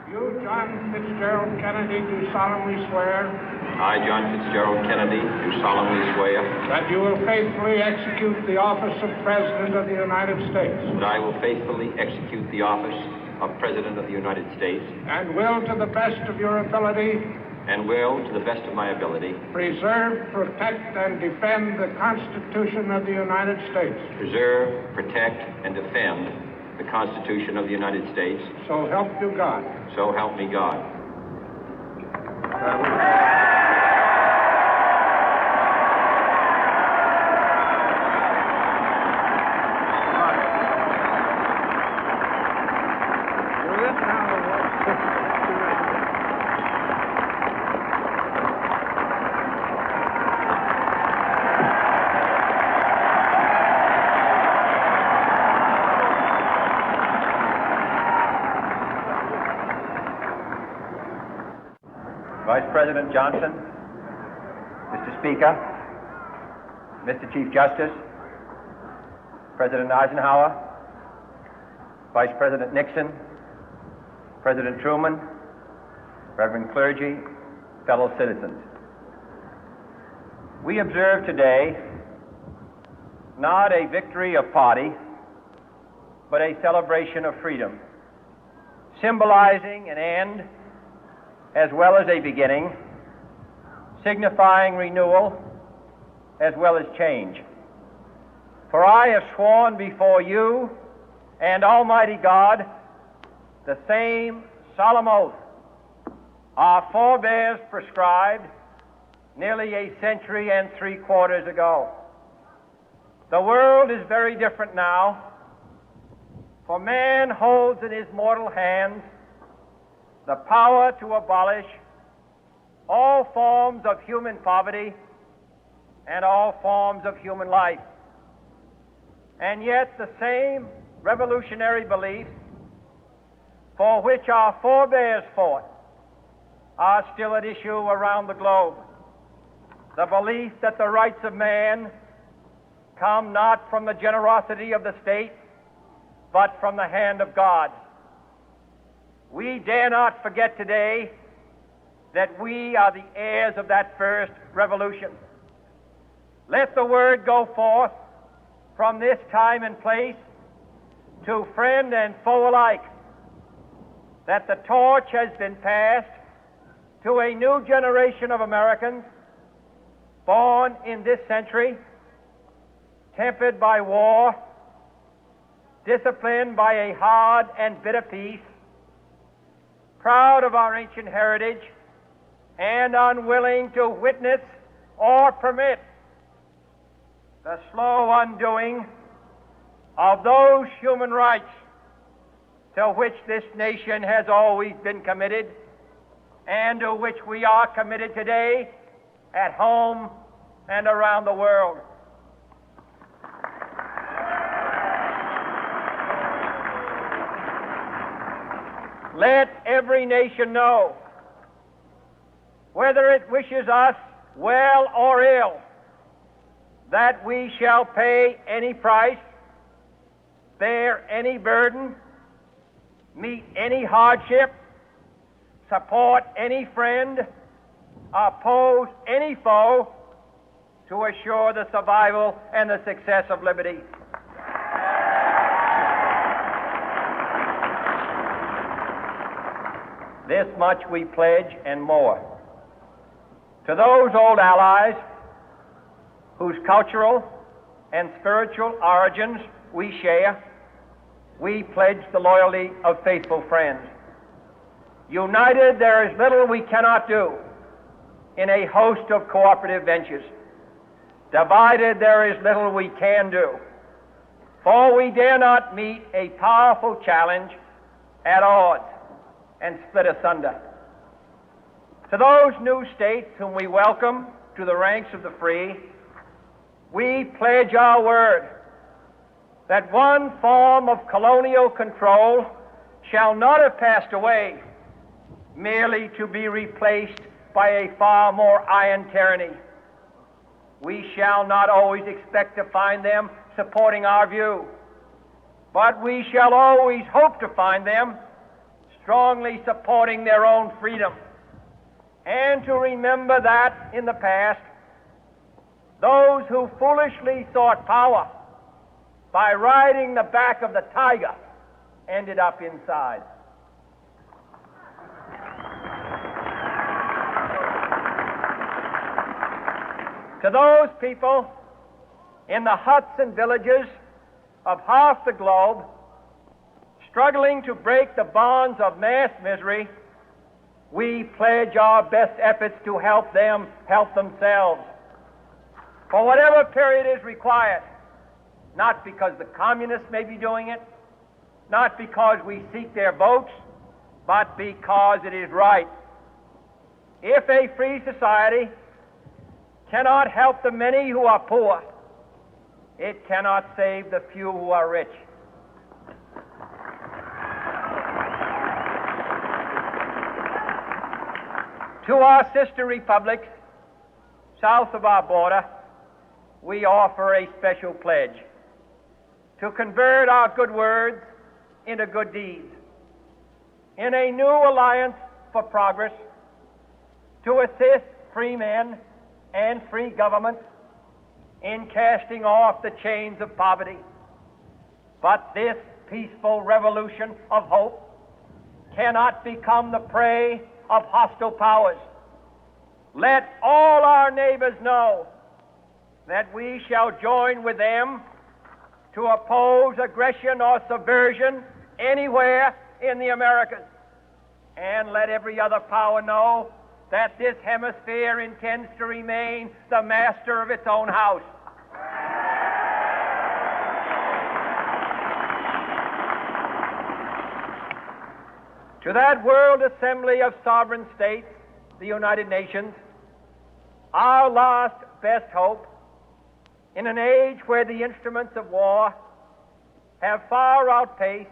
You, John Fitzgerald Kennedy, do solemnly swear I, John Fitzgerald Kennedy, do solemnly swear that you will faithfully execute the office of President of the United States that I will faithfully execute the office of President of the United States and will, to the best of your ability, and will, to the best of my ability, preserve, protect, and defend the Constitution of the United States. preserve, protect, and defend the Constitution of the United States. So help you God. So help me God. Vice President Johnson, Mr. Speaker, Mr. Chief Justice, President Eisenhower, Vice President Nixon, President Truman, Reverend clergy, fellow citizens. We observe today not a victory of party, but a celebration of freedom, symbolizing an end as well as a beginning, signifying renewal as well as change. For I have sworn before you and Almighty God the same solemn oath our forebears prescribed nearly a century and 3/4 ago. The world is very different now, for man holds in his mortal hands the power to abolish all forms of human poverty and all forms of human life. And yet the same revolutionary beliefs for which our forebears fought are still at issue around the globe. The belief that the rights of man come not from the generosity of the state, but from the hand of God. We dare not forget today that we are the heirs of that first revolution. Let the word go forth from this time and place to friend and foe alike that the torch has been passed to a new generation of Americans born in this century, tempered by war, disciplined by a hard and bitter peace, proud of our ancient heritage, and unwilling to witness or permit the slow undoing of those human rights to which this nation has always been committed and to which we are committed today at home and around the world. Let every nation know, whether it wishes us well or ill, that we shall pay any price, bear any burden, meet any hardship, support any friend, oppose any foe to assure the survival and the success of liberty. This much we pledge and more. To those old allies whose cultural and spiritual origins we share, we pledge the loyalty of faithful friends. United, there is little we cannot do in a host of cooperative ventures. Divided, there is little we can do, for we dare not meet a powerful challenge at odds and split asunder. To those new states whom we welcome to the ranks of the free, we pledge our word that one form of colonial control shall not have passed away, merely to be replaced by a far more iron tyranny. We shall not always expect to find them supporting our view, but we shall always hope to find them strongly supporting their own freedom, and to remember that in the past, those who foolishly sought power by riding the back of the tiger ended up inside. To those people in the huts and villages of half the globe struggling to break the bonds of mass misery, we pledge our best efforts to help them help themselves for whatever period is required, not because the communists may be doing it, not because we seek their votes, but because it is right. If a free society cannot help the many who are poor, it cannot save the few who are rich. To our sister republics south of our border, we offer a special pledge to convert our good words into good deeds, in a new alliance for progress, to assist free men and free governments in casting off the chains of poverty. But this peaceful revolution of hope cannot become the prey of hostile powers. Let all our neighbors know that we shall join with them to oppose aggression or subversion anywhere in the Americas. And let every other power know that this hemisphere intends to remain the master of its own house. To that World Assembly of Sovereign States, the United Nations, our last best hope, in an age where the instruments of war have far outpaced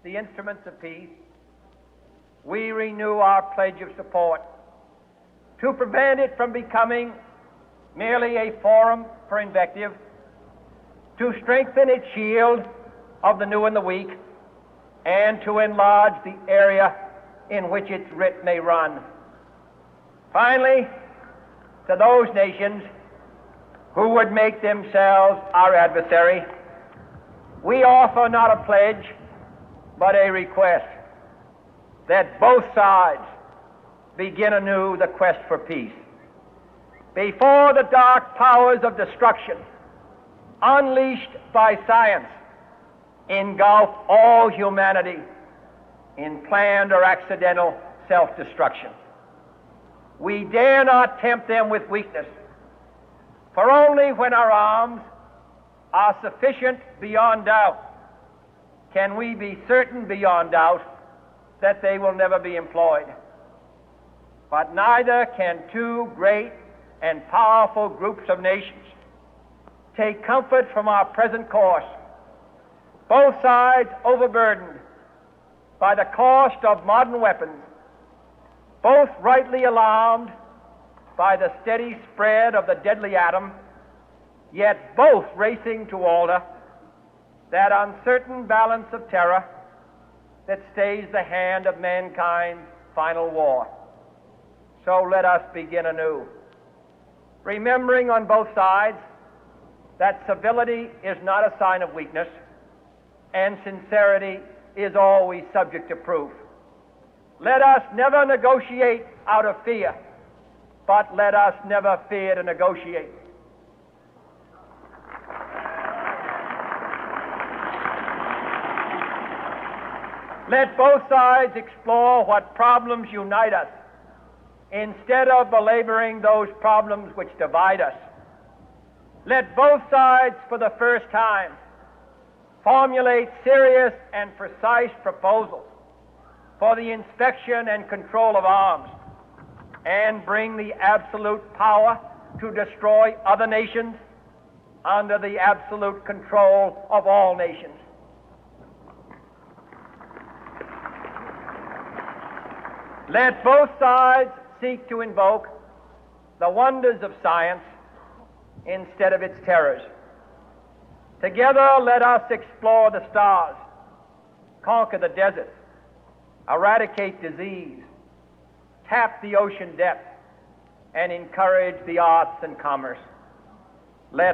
the instruments of peace, we renew our pledge of support to prevent it from becoming merely a forum for invective, to strengthen its shield of the new and the weak, and to enlarge the area in which its writ may run. Finally, to those nations who would make themselves our adversary, we offer not a pledge, but a request that both sides begin anew the quest for peace. Before the dark powers of destruction, unleashed by science, engulf all humanity in planned or accidental self-destruction, we dare not tempt them with weakness, for only when our arms are sufficient beyond doubt can we be certain beyond doubt that they will never be employed. But neither can two great and powerful groups of nations take comfort from our present course, both sides overburdened by the cost of modern weapons, both rightly alarmed by the steady spread of the deadly atom, yet both racing to alter that uncertain balance of terror that stays the hand of mankind's final war. So let us begin anew, remembering on both sides that civility is not a sign of weakness, and sincerity is always subject to proof. Let us never negotiate out of fear, but let us never fear to negotiate. Let both sides explore what problems unite us, instead of belaboring those problems which divide us. Let both sides, for the first time, formulate serious and precise proposals for the inspection and control of arms, and bring the absolute power to destroy other nations under the absolute control of all nations. Let both sides seek to invoke the wonders of science instead of its terrors. Together, let us explore the stars, conquer the deserts, eradicate disease, tap the ocean depth, and encourage the arts and commerce.